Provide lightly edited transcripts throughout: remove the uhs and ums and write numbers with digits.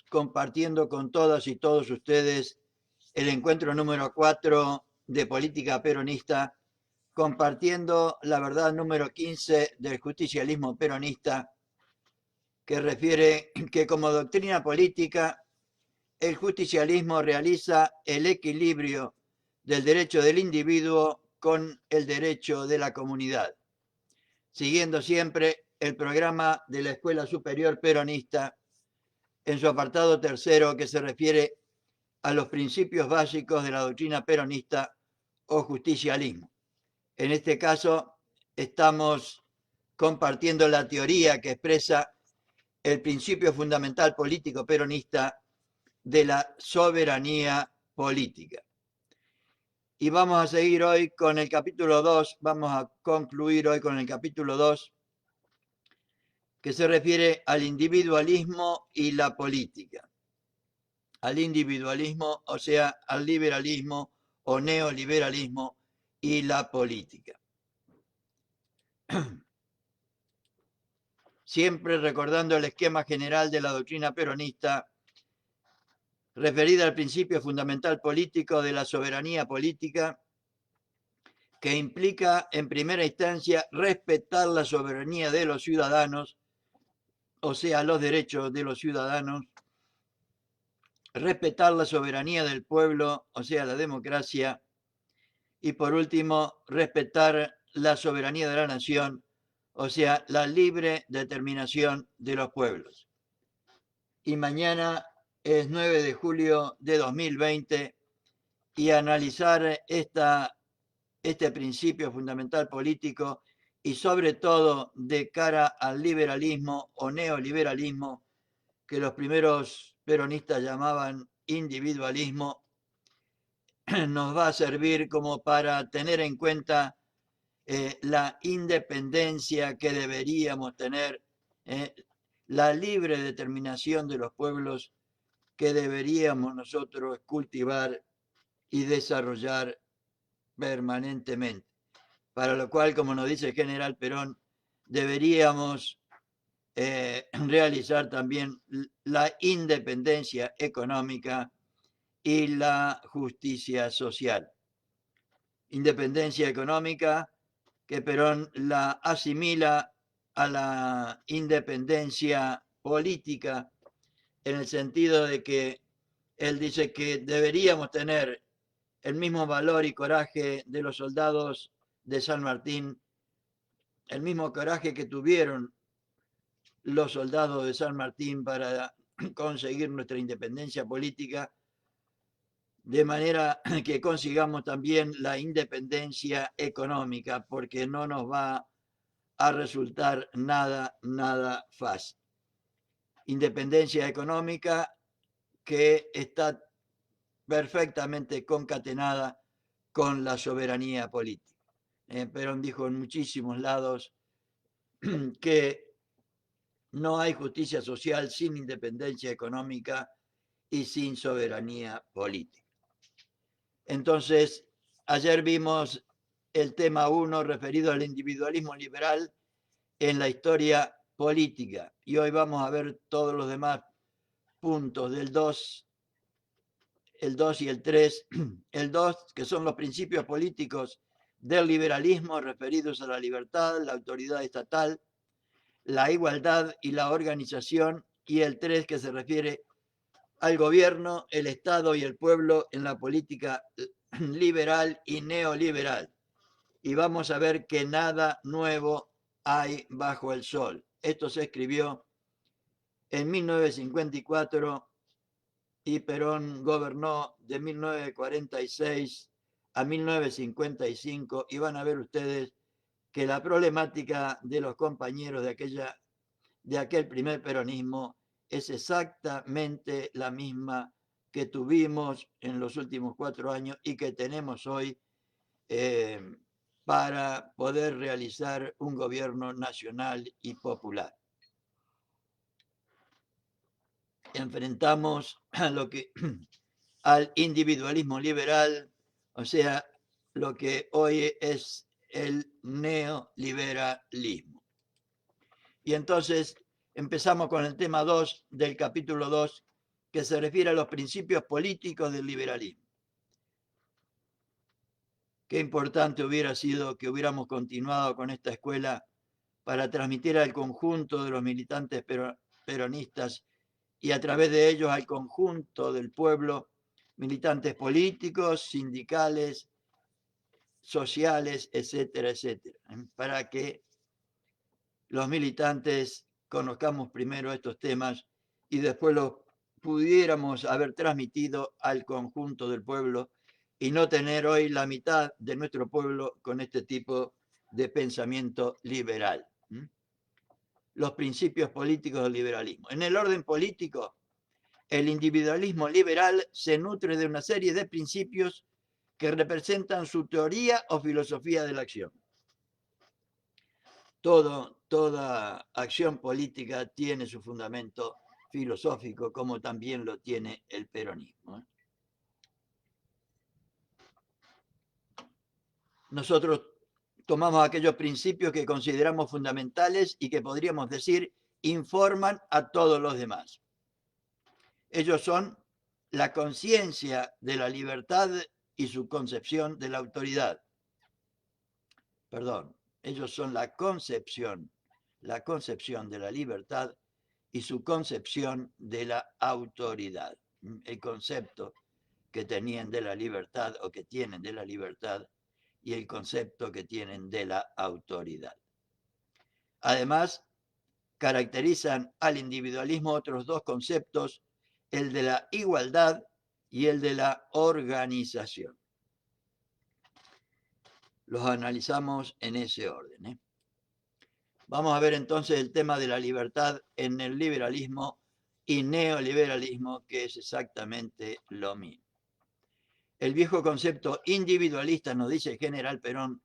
compartiendo con todas y todos ustedes el encuentro número 4 de política peronista, compartiendo la verdad número 15 del justicialismo peronista, que refiere que como doctrina política el justicialismo realiza el equilibrio del derecho del individuo con el derecho de la comunidad, siguiendo siempre el programa de la Escuela Superior Peronista en su apartado tercero, que se refiere a los principios básicos de la doctrina peronista o justicialismo. En este caso, estamos compartiendo la teoría que expresa el principio fundamental político peronista de la soberanía política. Y vamos a seguir hoy con el capítulo 2, vamos a concluir hoy con el capítulo 2, que se refiere al individualismo y la política. Al individualismo, o sea, al liberalismo o neoliberalismo y la política. Siempre recordando el esquema general de la doctrina peronista referida al principio fundamental político de la soberanía política, que implica en primera instancia respetar la soberanía de los ciudadanos, o sea, los derechos de los ciudadanos, respetar la soberanía del pueblo, o sea, la democracia, y por último, respetar la soberanía de la nación, o sea, la libre determinación de los pueblos. Y mañana es 9 de julio de 2020 y analizar este principio fundamental político y sobre todo de cara al liberalismo o neoliberalismo, que los primeros peronistas llamaban individualismo, nos va a servir como para tener en cuenta la independencia que deberíamos tener, la libre determinación de los pueblos que deberíamos nosotros cultivar y desarrollar permanentemente. Para lo cual, como nos dice el general Perón, deberíamos realizar también la independencia económica y la justicia social. Independencia económica que Perón la asimila a la independencia política, en el sentido de que él dice que deberíamos tener el mismo valor y coraje de los soldados de San Martín, el mismo coraje que tuvieron los soldados de San Martín para conseguir nuestra independencia política, de manera que consigamos también la independencia económica, porque no nos va a resultar nada fácil. Independencia económica que está perfectamente concatenada con la soberanía política. Perón dijo en muchísimos lados que no hay justicia social sin independencia económica y sin soberanía política. Entonces, ayer vimos el tema 1 referido al individualismo liberal en la historia política y hoy vamos a ver todos los demás puntos del 2, el 2 y el 3. El 2, que son los principios políticos del liberalismo referidos a la libertad, la autoridad estatal, la igualdad y la organización, y el 3, que se refiere al gobierno, el Estado y el pueblo en la política liberal y neoliberal. Y vamos a ver que nada nuevo hay bajo el sol. Esto se escribió en 1954 y Perón gobernó de 1946 a 1955 y van a ver ustedes que la problemática de los compañeros de aquel primer peronismo es exactamente la misma que tuvimos en los últimos 4 años y que tenemos hoy para poder realizar un gobierno nacional y popular. Enfrentamos al individualismo liberal, o sea, lo que hoy es el neoliberalismo. Y entonces Empezamos con el tema 2 del capítulo 2, que se refiere a los principios políticos del liberalismo. Qué importante hubiera sido que hubiéramos continuado con esta escuela para transmitir al conjunto de los militantes peronistas y a través de ellos al conjunto del pueblo, militantes políticos, sindicales, sociales, etcétera, etcétera, para que los militantes conozcamos primero estos temas y después los pudiéramos haber transmitido al conjunto del pueblo y no tener hoy la mitad de nuestro pueblo con este tipo de pensamiento liberal. Los principios políticos del liberalismo. En el orden político, el individualismo liberal se nutre de una serie de principios que representan su teoría o filosofía de la acción. Toda acción política tiene su fundamento filosófico, como también lo tiene el peronismo. Nosotros tomamos aquellos principios que consideramos fundamentales y que podríamos decir informan a todos los demás. Ellos son la conciencia de la libertad y su concepción de la autoridad. Perdón, ellos son la concepción de la libertad y su concepción de la autoridad. El concepto que tenían de la libertad o que tienen de la libertad y el concepto que tienen de la autoridad. Además, caracterizan al individualismo otros dos conceptos, el de la igualdad y el de la organización. Los analizamos en ese orden. Vamos a ver entonces el tema de la libertad en el liberalismo y neoliberalismo, que es exactamente lo mismo. El viejo concepto individualista, nos dice el general Perón,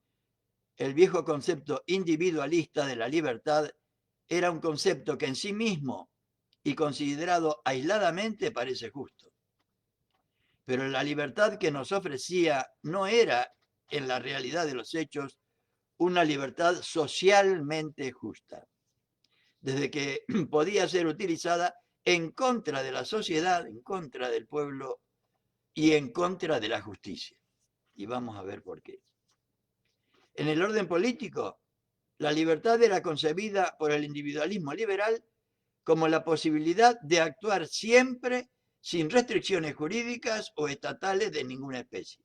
el viejo concepto individualista de la libertad era un concepto que en sí mismo y considerado aisladamente parece justo. Pero la libertad que nos ofrecía no era, en la realidad de los hechos, una libertad socialmente justa, desde que podía ser utilizada en contra de la sociedad, en contra del pueblo y en contra de la justicia. Y vamos a ver por qué. En el orden político, la libertad era concebida por el individualismo liberal como la posibilidad de actuar siempre sin restricciones jurídicas o estatales de ninguna especie.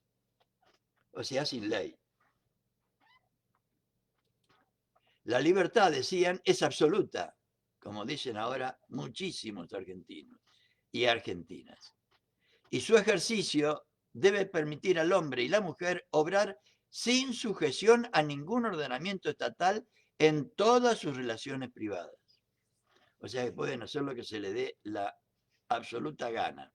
O sea, sin ley. La libertad, decían, es absoluta, como dicen ahora muchísimos argentinos y argentinas. Y su ejercicio debe permitir al hombre y la mujer obrar sin sujeción a ningún ordenamiento estatal en todas sus relaciones privadas. O sea que pueden hacer lo que se les dé la absoluta gana,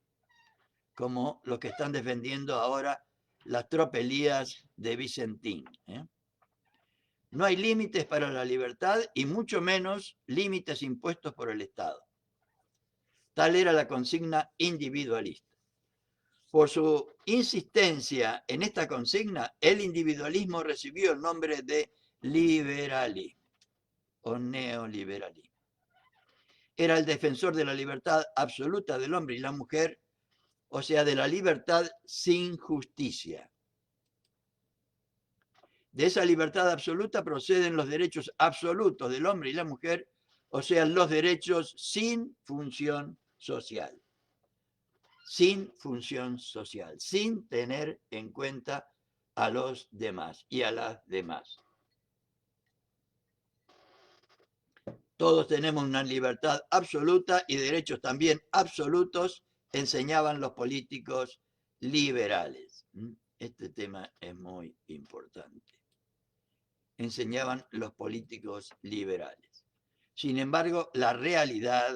como los que están defendiendo ahora las tropelías de Vicentín. No hay límites para la libertad y mucho menos límites impuestos por el Estado. Tal era la consigna individualista. Por su insistencia en esta consigna, el individualismo recibió el nombre de liberalismo o neoliberalismo. Era el defensor de la libertad absoluta del hombre y la mujer, o sea, de la libertad sin justicia. De esa libertad absoluta proceden los derechos absolutos del hombre y la mujer, o sea, los derechos sin función social. Sin función social, sin tener en cuenta a los demás y a las demás. Todos tenemos una libertad absoluta y derechos también absolutos, enseñaban los políticos liberales. Este tema es muy importante. Enseñaban los políticos liberales. Sin embargo, la realidad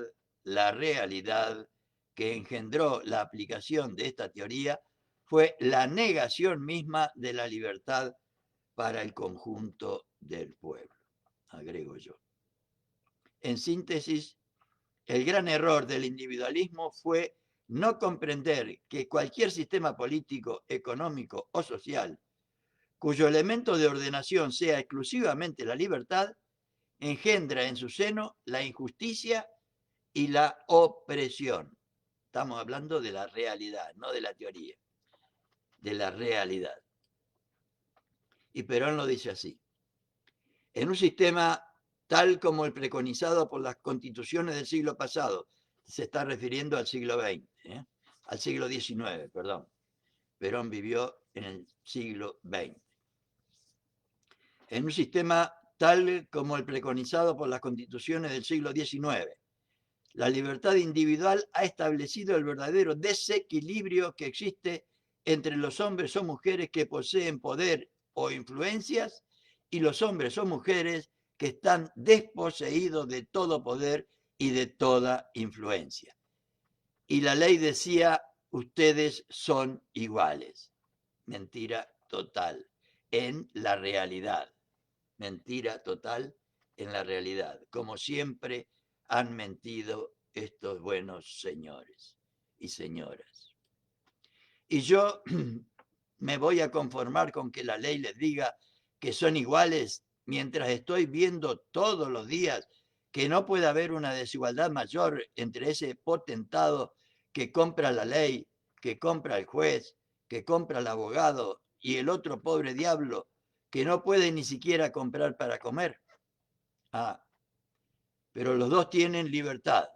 que engendró la aplicación de esta teoría fue la negación misma de la libertad para el conjunto del pueblo, agrego yo. En síntesis, el gran error del individualismo fue no comprender que cualquier sistema político, económico o social cuyo elemento de ordenación sea exclusivamente la libertad, engendra en su seno la injusticia y la opresión. Estamos hablando de la realidad, no de la teoría, de la realidad. Y Perón lo dice así: en un sistema tal como el preconizado por las constituciones del siglo pasado, se está refiriendo al siglo XX, al siglo XIX, perdón. Perón vivió en el siglo XX. En un sistema tal como el preconizado por las constituciones del siglo XIX, la libertad individual ha establecido el verdadero desequilibrio que existe entre los hombres o mujeres que poseen poder o influencias y los hombres o mujeres que están desposeídos de todo poder y de toda influencia. Y la ley decía: ustedes son iguales. Mentira total en la realidad. Mentira total en la realidad. Como siempre han mentido estos buenos señores y señoras. Y yo me voy a conformar con que la ley les diga que son iguales mientras estoy viendo todos los días que no puede haber una desigualdad mayor entre ese potentado que compra la ley, que compra el juez, que compra el abogado, y el otro pobre diablo que no puede ni siquiera comprar para comer. Ah, pero los dos tienen libertad.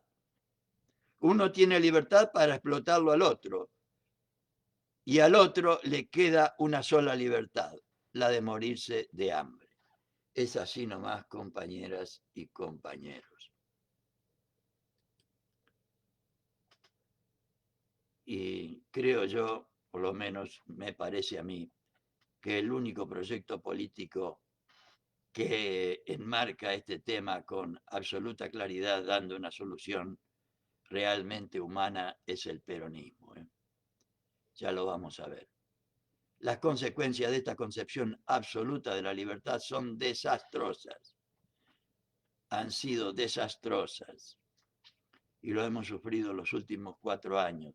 Uno tiene libertad para explotarlo al otro, y al otro le queda una sola libertad, la de morirse de hambre. Es así nomás, compañeras y compañeros. Y creo yo, por lo menos me parece a mí, que el único proyecto político que enmarca este tema con absoluta claridad, dando una solución realmente humana, es el peronismo. Ya lo vamos a ver. Las consecuencias de esta concepción absoluta de la libertad son desastrosas. Han sido desastrosas. Y lo hemos sufrido los últimos 4 años,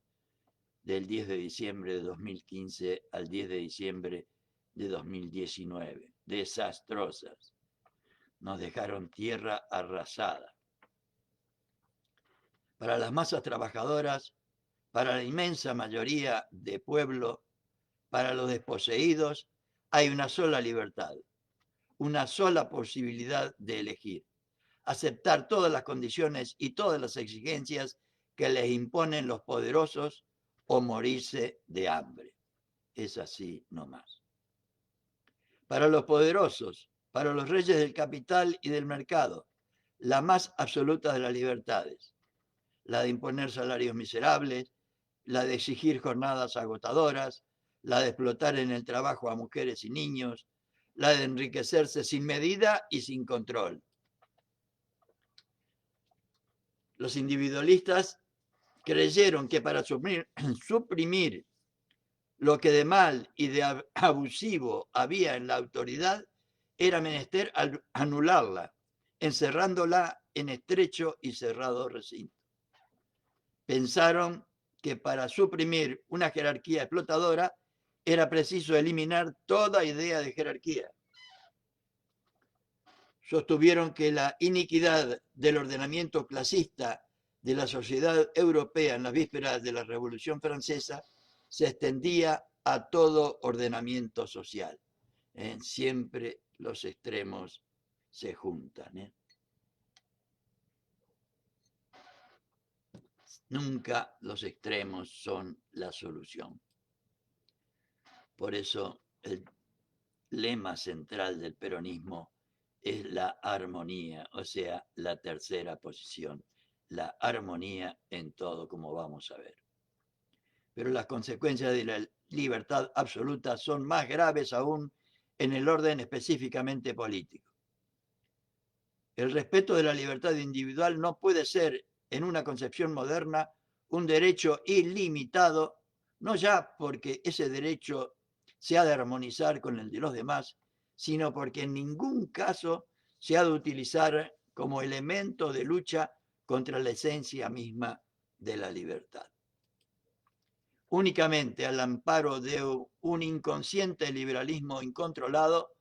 del 10 de diciembre de 2015 al 10 de diciembre de 2019. Desastrosas. Nos dejaron tierra arrasada. Para las masas trabajadoras, para la inmensa mayoría de pueblo, para los desposeídos, hay una sola libertad, una sola posibilidad de elegir: aceptar todas las condiciones y todas las exigencias que les imponen los poderosos o morirse de hambre. Es así nomás. Para los poderosos, para los reyes del capital y del mercado, la más absoluta de las libertades: la de imponer salarios miserables, la de exigir jornadas agotadoras, la de explotar en el trabajo a mujeres y niños, la de enriquecerse sin medida y sin control. Los individualistas creyeron que para suprimir lo que de mal y de abusivo había en la autoridad, era menester anularla, encerrándola en estrecho y cerrado recinto. Pensaron que para suprimir una jerarquía explotadora era preciso eliminar toda idea de jerarquía. Sostuvieron que la iniquidad del ordenamiento clasista de la sociedad europea en las vísperas de la Revolución Francesa se extendía a todo ordenamiento social. Siempre los extremos se juntan. Nunca los extremos son la solución. Por eso el lema central del peronismo es la armonía, o sea, la tercera posición, la armonía en todo, como vamos a ver. Pero las consecuencias de la libertad absoluta son más graves aún en el orden específicamente político. El respeto de la libertad individual no puede ser, en una concepción moderna, un derecho ilimitado, no ya porque ese derecho se ha de armonizar con el de los demás, sino porque en ningún caso se ha de utilizar como elemento de lucha contra la esencia misma de la libertad. Únicamente al amparo de un inconsciente liberalismo incontrolado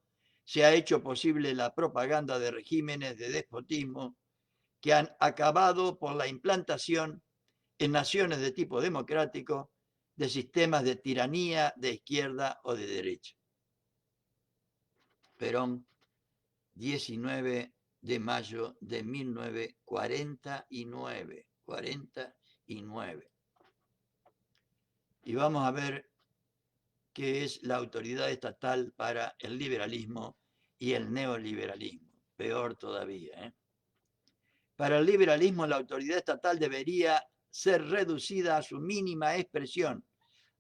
se ha hecho posible la propaganda de regímenes de despotismo que han acabado por la implantación en naciones de tipo democrático de sistemas de tiranía de izquierda o de derecha. Perón, 19 de mayo de 1949. 49. Y vamos a ver qué es la autoridad estatal para el liberalismo y el neoliberalismo. Peor todavía, ¿eh? Para el liberalismo, la autoridad estatal debería ser reducida a su mínima expresión,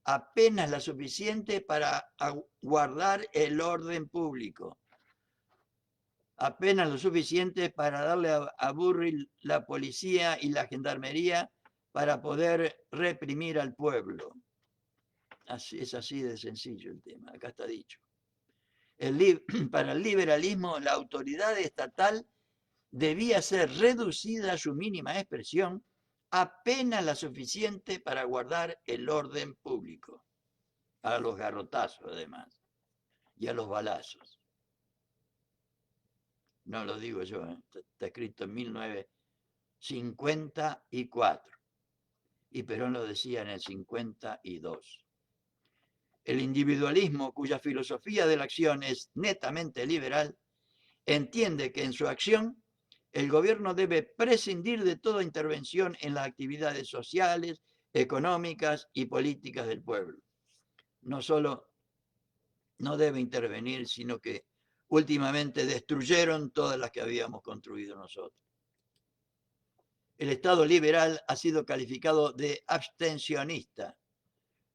apenas la suficiente para guardar el orden público, apenas lo suficiente para darle a Burri la policía y la gendarmería para poder reprimir al pueblo. Es así de sencillo el tema, acá está dicho. Para el liberalismo, la autoridad estatal debía ser reducida a su mínima expresión, apenas la suficiente para guardar el orden público, a los garrotazos además, y a los balazos. No lo digo yo, está escrito en 1954, y Perón lo decía en el 52. El individualismo, cuya filosofía de la acción es netamente liberal, entiende que en su acción el gobierno debe prescindir de toda intervención en las actividades sociales, económicas y políticas del pueblo. No solo no debe intervenir, sino que últimamente destruyeron todas las que habíamos construido nosotros. El Estado liberal ha sido calificado de abstencionista,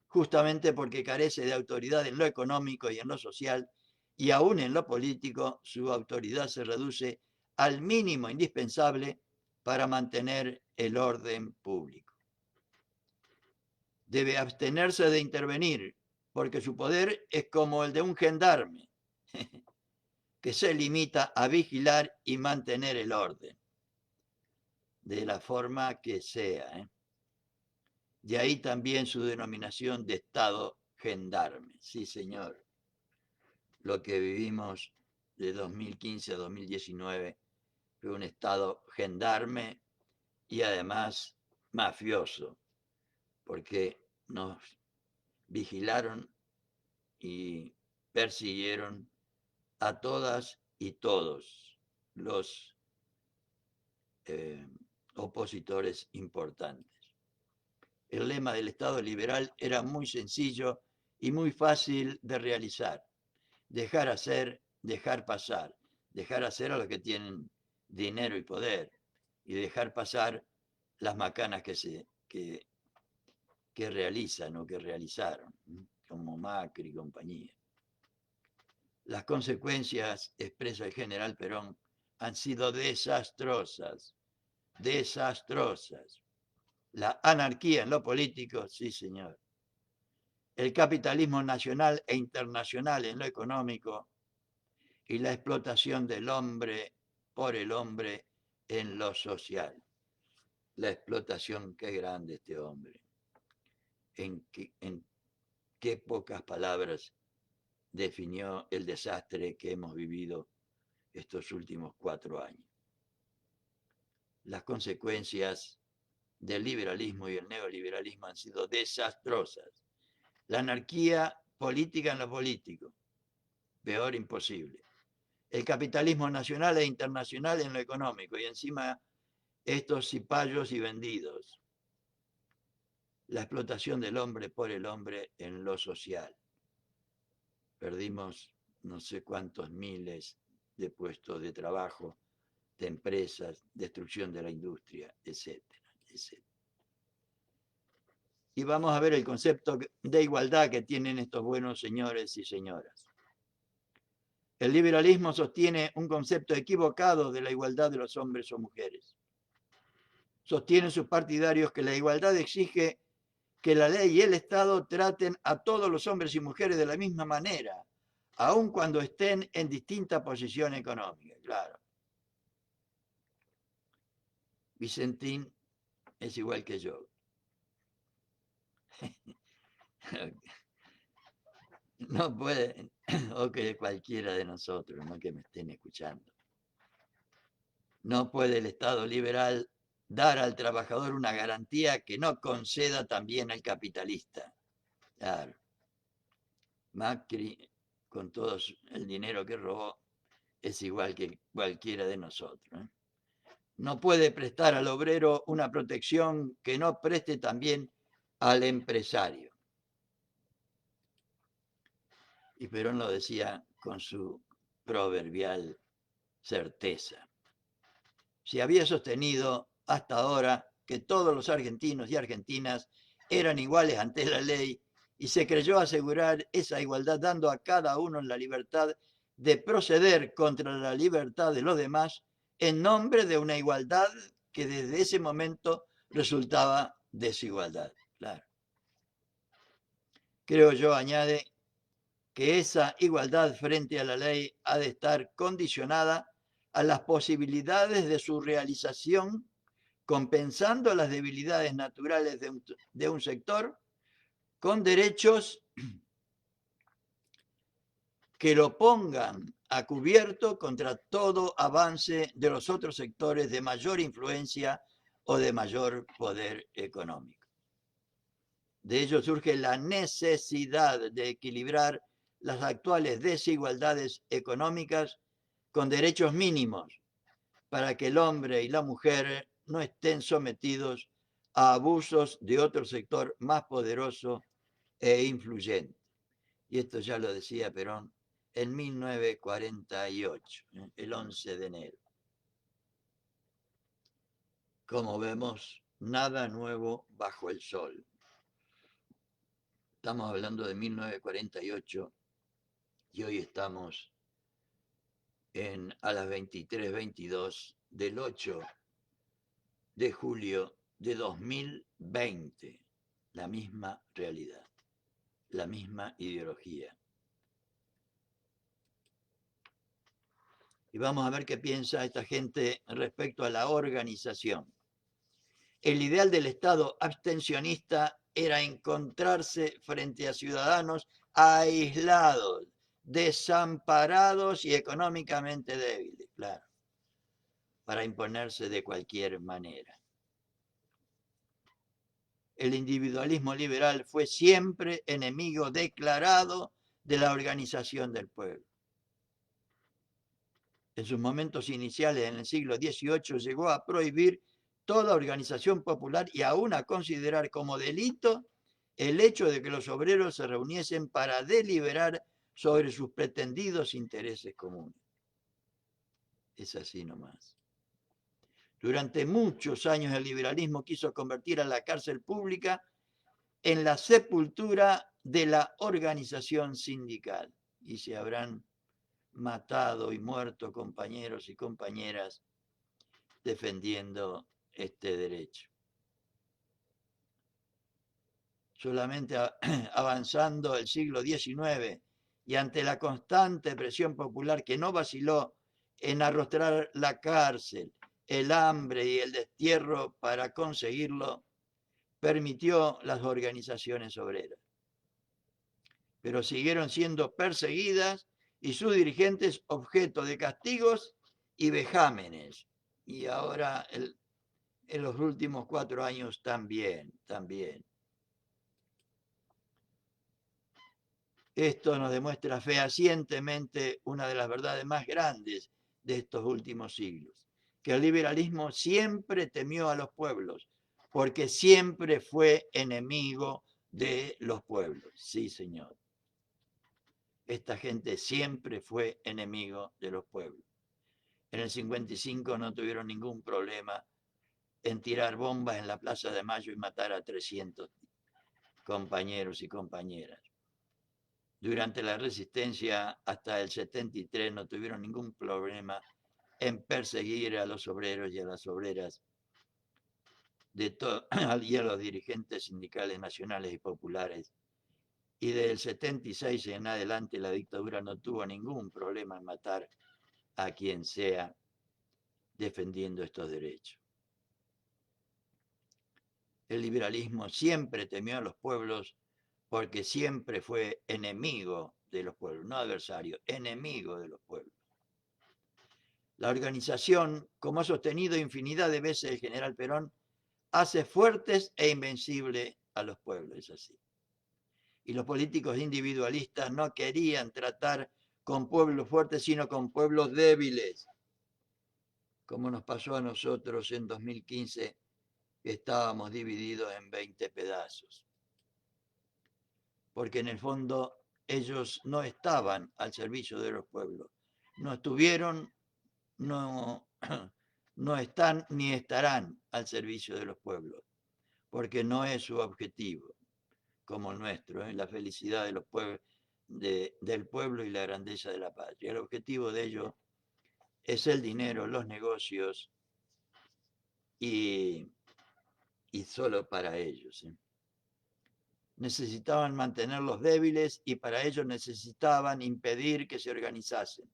justamente porque carece de autoridad en lo económico y en lo social, y aún en lo político su autoridad se reduce al mínimo indispensable para mantener el orden público. Debe abstenerse de intervenir, porque su poder es como el de un gendarme, que se limita a vigilar y mantener el orden, de la forma que sea. De ahí también su denominación de Estado gendarme. Sí, señor. Lo que vivimos de 2015 a 2019 fue un Estado gendarme y además mafioso, porque nos vigilaron y persiguieron a todas y todos los opositores importantes. El lema del Estado liberal era muy sencillo y muy fácil de realizar. Dejar hacer, dejar pasar. Dejar hacer a los que tienen dinero y poder y dejar pasar las macanas que realizan o que realizaron, como Macri y compañía. Las consecuencias, expresa el general Perón, han sido desastrosas, desastrosas. La anarquía en lo político, sí señor. El capitalismo nacional e internacional en lo económico y la explotación del hombre por el hombre en lo social. La explotación, qué grande este hombre. En qué pocas palabras definió el desastre que hemos vivido estos últimos 4 años. Las consecuencias del liberalismo y el neoliberalismo han sido desastrosas. La anarquía política en lo político, peor imposible. El capitalismo nacional e internacional en lo económico, y encima estos cipayos y vendidos. La explotación del hombre por el hombre en lo social. Perdimos no sé cuántos miles de puestos de trabajo, de empresas, destrucción de la industria, etcétera, etcétera. Y vamos a ver el concepto de igualdad que tienen estos buenos señores y señoras. El liberalismo sostiene un concepto equivocado de la igualdad de los hombres o mujeres. Sostienen sus partidarios que la igualdad exige que la ley y el Estado traten a todos los hombres y mujeres de la misma manera, aun cuando estén en distinta posición económica, claro. Vicentín es igual que yo. No puede, o que cualquiera de nosotros, ¿no?, que me estén escuchando. No puede el Estado liberal dar al trabajador una garantía que no conceda también al capitalista. Claro. Macri, con todo el dinero que robó, es igual que cualquiera de nosotros, ¿eh? No puede prestar al obrero una protección que no preste también al empresario. Y Perón lo decía con su proverbial certeza. Se había sostenido hasta ahora que todos los argentinos y argentinas eran iguales ante la ley y se creyó asegurar esa igualdad dando a cada uno la libertad de proceder contra la libertad de los demás en nombre de una igualdad que desde ese momento resultaba desigualdad. Claro. Creo yo, añade, que esa igualdad frente a la ley ha de estar condicionada a las posibilidades de su realización, compensando las debilidades naturales de un sector con derechos que lo pongan a cubierto contra todo avance de los otros sectores de mayor influencia o de mayor poder económico. De ello surge la necesidad de equilibrar las actuales desigualdades económicas con derechos mínimos para que el hombre y la mujer no estén sometidos a abusos de otro sector más poderoso e influyente. Y esto ya lo decía Perón en 1948, el 11 de enero. Como vemos, nada nuevo bajo el sol. Estamos hablando de 1948 y hoy estamos a las 23:22 del 8 de julio de 2020. La misma realidad, la misma ideología. Y vamos a ver qué piensa esta gente respecto a la organización. El ideal del Estado abstencionista era encontrarse frente a ciudadanos aislados, desamparados y económicamente débiles, claro, para imponerse de cualquier manera. El individualismo liberal fue siempre enemigo declarado de la organización del pueblo. En sus momentos iniciales en el siglo XVIII llegó a prohibir toda organización popular y aún a considerar como delito el hecho de que los obreros se reuniesen para deliberar sobre sus pretendidos intereses comunes. Es así nomás. Durante muchos años el liberalismo quiso convertir a la cárcel pública en la sepultura de la organización sindical y se habrán matado y muerto compañeros y compañeras defendiendo este derecho. Solamente avanzando el siglo XIX y ante la constante presión popular que no vaciló en arrostrar la cárcel, el hambre y el destierro para conseguirlo, permitió las organizaciones obreras. Pero siguieron siendo perseguidas y sus dirigentes objeto de castigos y vejámenes. Y ahora, en los últimos 4 años también. Esto nos demuestra fehacientemente una de las verdades más grandes de estos últimos siglos, que el liberalismo siempre temió a los pueblos, porque siempre fue enemigo de los pueblos. Sí, señor. Esta gente siempre fue enemigo de los pueblos. En el 55 no tuvieron ningún problema en tirar bombas en la Plaza de Mayo y matar a 300 compañeros y compañeras. Durante la resistencia hasta el 73 no tuvieron ningún problema en perseguir a los obreros y a las obreras y a los dirigentes sindicales nacionales y populares. Y del 76 en adelante la dictadura no tuvo ningún problema en matar a quien sea defendiendo estos derechos. El liberalismo siempre temió a los pueblos porque siempre fue enemigo de los pueblos, no adversario, enemigo de los pueblos. La organización, como ha sostenido infinidad de veces el general Perón, hace fuertes e invencibles a los pueblos, es así. Y los políticos individualistas no querían tratar con pueblos fuertes, sino con pueblos débiles, como nos pasó a nosotros en 2015, que estábamos divididos en 20 pedazos. Porque en el fondo ellos no estaban al servicio de los pueblos, no estuvieron, no, no están ni estarán al servicio de los pueblos, porque no es su objetivo, como el nuestro, la felicidad de los pueblos, del pueblo y la grandeza de la patria. El objetivo de ellos es el dinero, los negocios y solo para ellos. Necesitaban mantenerlos débiles y para ello necesitaban impedir que se organizasen.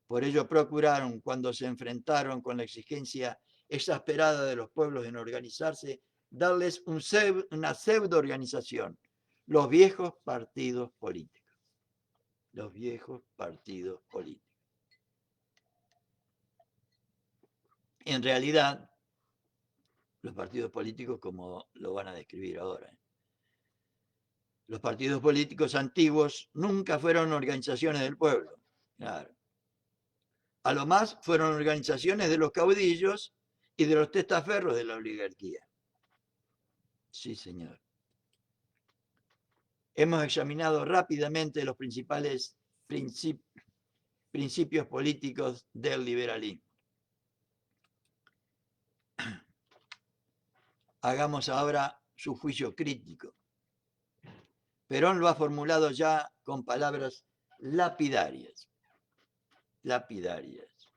Por ello procuraron, cuando se enfrentaron con la exigencia exasperada de los pueblos en organizarse, darles una pseudo-organización, los viejos partidos políticos. Los viejos partidos políticos. En realidad, los partidos políticos, como lo van a describir ahora, los partidos políticos antiguos nunca fueron organizaciones del pueblo. Claro. A lo más fueron organizaciones de los caudillos y de los testaferros de la oligarquía. Sí, señor. Hemos examinado rápidamente los principales principios políticos del liberalismo. Hagamos ahora su juicio crítico. Perón lo ha formulado ya con palabras lapidarias. Lapidarias.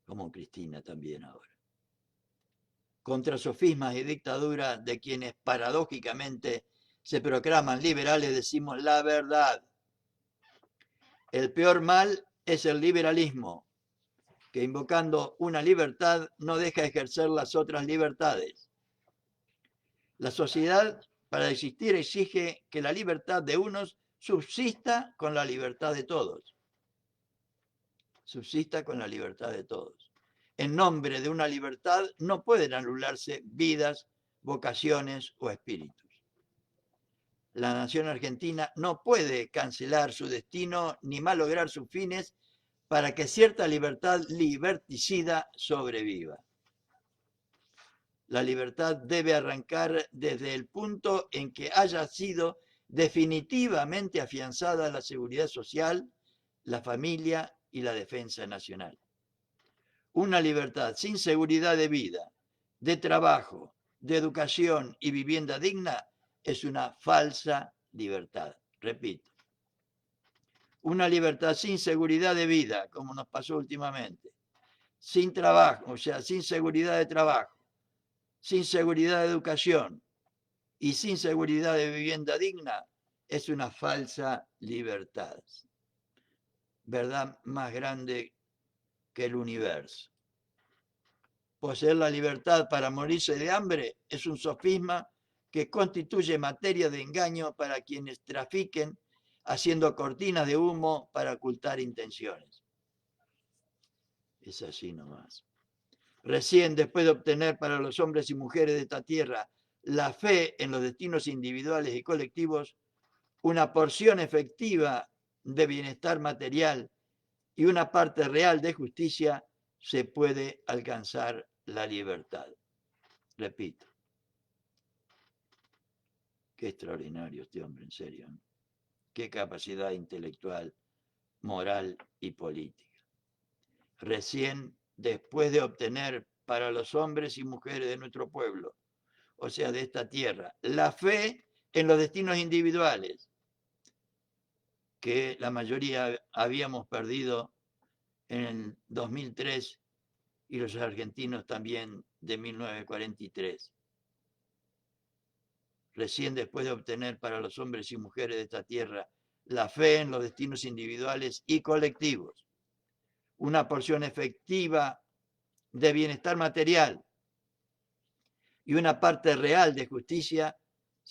Como Cristina también ahora. Contra sofismas y dictaduras de quienes paradójicamente se proclaman liberales, decimos la verdad. El peor mal es el liberalismo, que invocando una libertad no deja ejercer las otras libertades. La sociedad, para existir, exige que la libertad de unos subsista con la libertad de todos. Subsista con la libertad de todos. En nombre de una libertad no pueden anularse vidas, vocaciones o espíritus. La nación argentina no puede cancelar su destino ni malograr sus fines para que cierta libertad liberticida sobreviva. La libertad debe arrancar desde el punto en que haya sido definitivamente afianzada la seguridad social, la familia y la defensa nacional. Una libertad sin seguridad de vida, de trabajo, de educación y vivienda digna es una falsa libertad. Repito, una libertad sin seguridad de vida, como nos pasó últimamente, sin trabajo, o sea, sin seguridad de trabajo, sin seguridad de educación y sin seguridad de vivienda digna, es una falsa libertad. Verdad más grande que el universo. Poseer la libertad para morirse de hambre es un sofisma que constituye materia de engaño para quienes trafiquen haciendo cortinas de humo para ocultar intenciones. Es así nomás. Recién después de obtener para los hombres y mujeres de esta tierra la fe en los destinos individuales y colectivos, una porción efectiva de bienestar material y una parte real de justicia, se puede alcanzar la libertad. Repito, qué extraordinario este hombre, en serio. Qué capacidad intelectual, moral y política. Recién después de obtener para los hombres y mujeres de nuestro pueblo, o sea, de esta tierra, la fe en los destinos individuales, que la mayoría habíamos perdido en el 2003 y los argentinos también de 1943. Recién después de obtener para los hombres y mujeres de esta tierra la fe en los destinos individuales y colectivos, una porción efectiva de bienestar material y una parte real de justicia,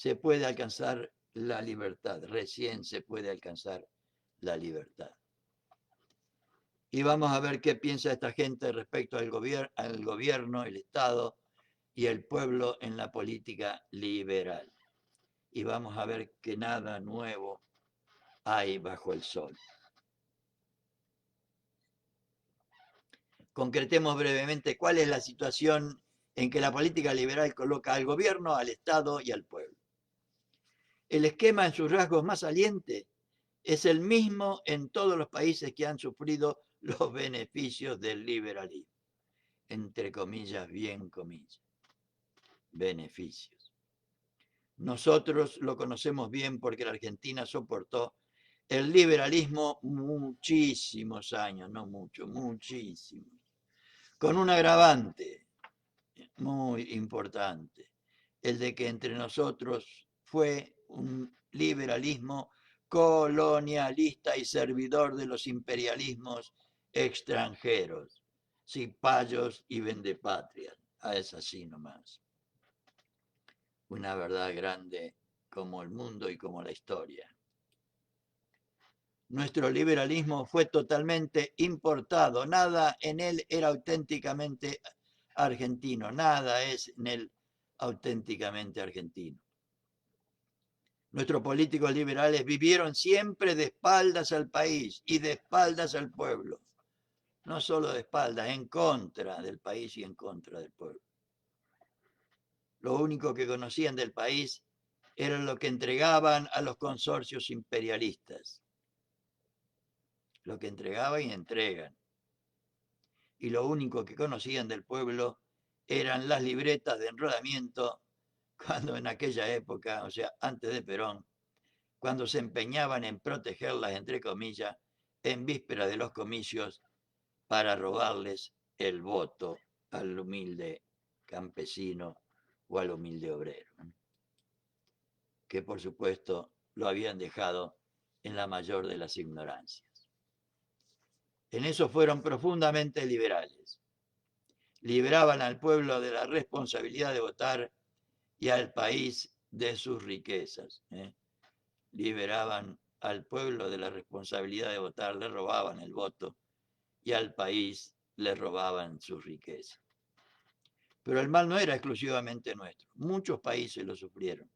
se puede alcanzar la libertad, recién se puede alcanzar la libertad. Y vamos a ver qué piensa esta gente respecto al gobierno, el Estado y el pueblo en la política liberal. Y vamos a ver que nada nuevo hay bajo el sol. Concretemos brevemente cuál es la situación en que la política liberal coloca al gobierno, al Estado y al pueblo. El esquema en sus rasgos más salientes es el mismo en todos los países que han sufrido los beneficios del liberalismo. Entre comillas, bien comillas. Beneficios. Nosotros lo conocemos bien porque la Argentina soportó el liberalismo muchísimos años, no mucho, muchísimos. Con un agravante muy importante, el de que entre nosotros fue un liberalismo colonialista y servidor de los imperialismos extranjeros, cipayos y vendepatrias. Es así nomás. Una verdad grande como el mundo y como la historia. Nuestro liberalismo fue totalmente importado, nada en él era auténticamente argentino, nada es en él auténticamente argentino. Nuestros políticos liberales vivieron siempre de espaldas al país y de espaldas al pueblo. No solo de espaldas, en contra del país y en contra del pueblo. Lo único que conocían del país era lo que entregaban a los consorcios imperialistas. Lo que entregaban y entregan. Y lo único que conocían del pueblo eran las libretas de enrolamiento cuando en aquella época, o sea, antes de Perón, cuando se empeñaban en protegerlas, entre comillas, en víspera de los comicios para robarles el voto al humilde campesino o al humilde obrero, que por supuesto lo habían dejado en la mayor de las ignorancias. En eso fueron profundamente liberales. Liberaban al pueblo de la responsabilidad de votar y al país de sus riquezas. Liberaban al pueblo de la responsabilidad de votar, le robaban el voto y al país le robaban sus riquezas. Pero el mal no era exclusivamente nuestro. Muchos países lo sufrieron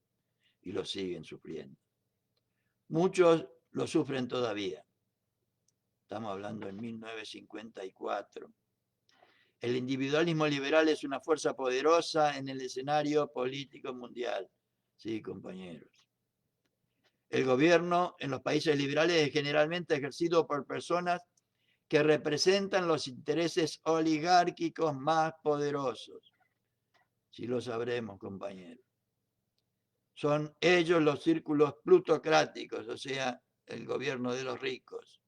y lo siguen sufriendo. Muchos lo sufren todavía. Estamos hablando en 1954. El individualismo liberal es una fuerza poderosa en el escenario político mundial. Sí, compañeros. El gobierno en los países liberales es generalmente ejercido por personas que representan los intereses oligárquicos más poderosos. Si lo sabremos, compañeros. Son ellos los círculos plutocráticos, o sea, el gobierno de los ricos,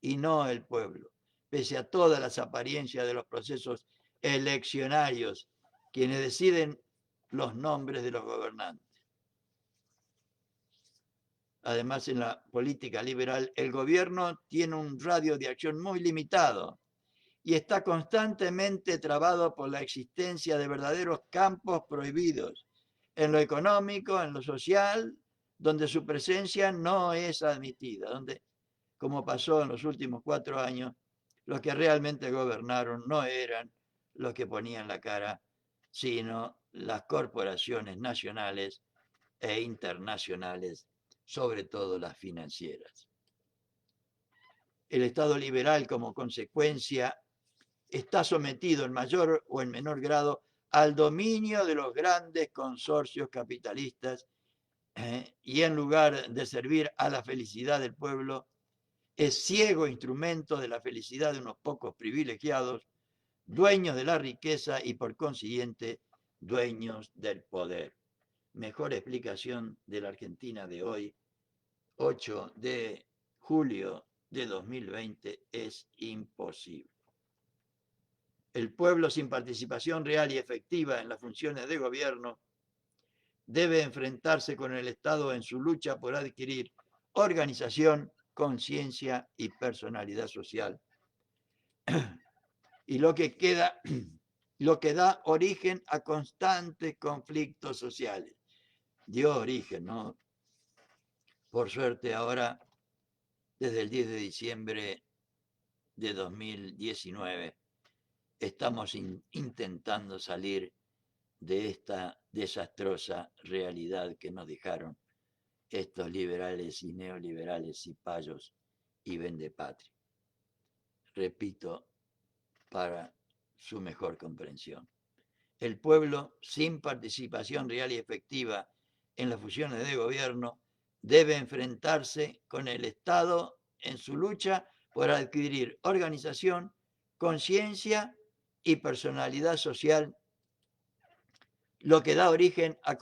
y no el pueblo, pese a todas las apariencias de los procesos eleccionarios, quienes deciden los nombres de los gobernantes. Además, en la política liberal, el gobierno tiene un radio de acción muy limitado y está constantemente trabado por la existencia de verdaderos campos prohibidos, en lo económico, en lo social, donde su presencia no es admitida, donde, como pasó en los últimos 4 años, los que realmente gobernaron no eran los que ponían la cara, sino las corporaciones nacionales e internacionales, sobre todo las financieras. El Estado liberal, como consecuencia, está sometido en mayor o en menor grado al dominio de los grandes consorcios capitalistas y en lugar de servir a la felicidad del pueblo, es ciego instrumento de la felicidad de unos pocos privilegiados, dueños de la riqueza y por consiguiente dueños del poder. Mejor explicación de la Argentina de hoy, 8 de julio de 2020, es imposible. El pueblo sin participación real y efectiva en las funciones de gobierno debe enfrentarse con el Estado en su lucha por adquirir organización, conciencia y personalidad social. Y lo que da origen a constantes conflictos sociales. dio origen, ¿no? Por suerte ahora, desde el 10 de diciembre de 2019, estamos intentando salir de esta desastrosa realidad que nos dejaron estos liberales y neoliberales y payos y vendepatria. Repito, para su mejor comprensión. El pueblo, sin participación real y efectiva en las fusiones de gobierno, debe enfrentarse con el Estado en su lucha por adquirir organización, conciencia y personalidad social, lo que da origen a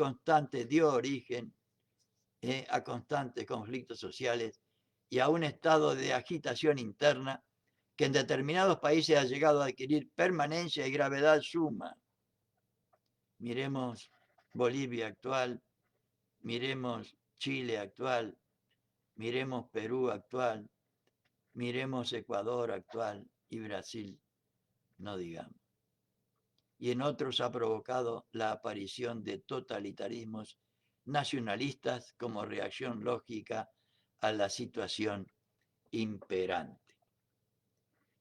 dio origen a constantes conflictos sociales y a un estado de agitación interna que en determinados países ha llegado a adquirir permanencia y gravedad suma. Miremos Bolivia actual, miremos Chile actual, miremos Perú actual, miremos Ecuador actual y Brasil, no digamos. Y en otros ha provocado la aparición de totalitarismos nacionalistas como reacción lógica a la situación imperante.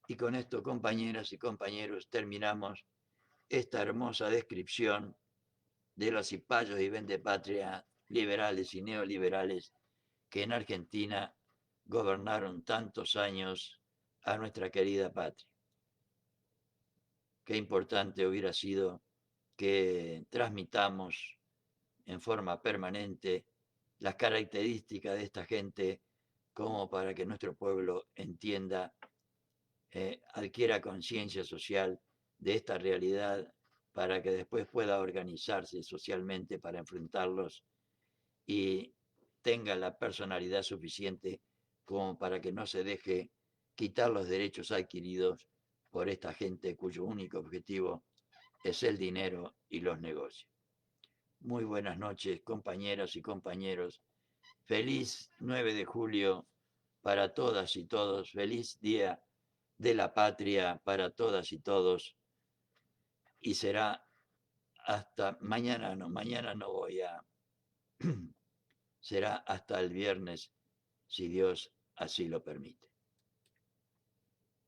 Y con esto, compañeras y compañeros, terminamos esta hermosa descripción de los cipayos y vendepatria liberales y neoliberales que en Argentina gobernaron tantos años a nuestra querida patria. Qué importante hubiera sido que transmitamos en forma permanente las características de esta gente como para que nuestro pueblo entienda, adquiera conciencia social de esta realidad para que después pueda organizarse socialmente para enfrentarlos y tenga la personalidad suficiente como para que no se deje quitar los derechos adquiridos por esta gente cuyo único objetivo es el dinero y los negocios. Muy buenas noches, compañeras y compañeros. Feliz 9 de julio para todas y todos. Feliz Día de la Patria para todas y todos. Y será hasta mañana no voy a... será hasta el viernes, si Dios así lo permite.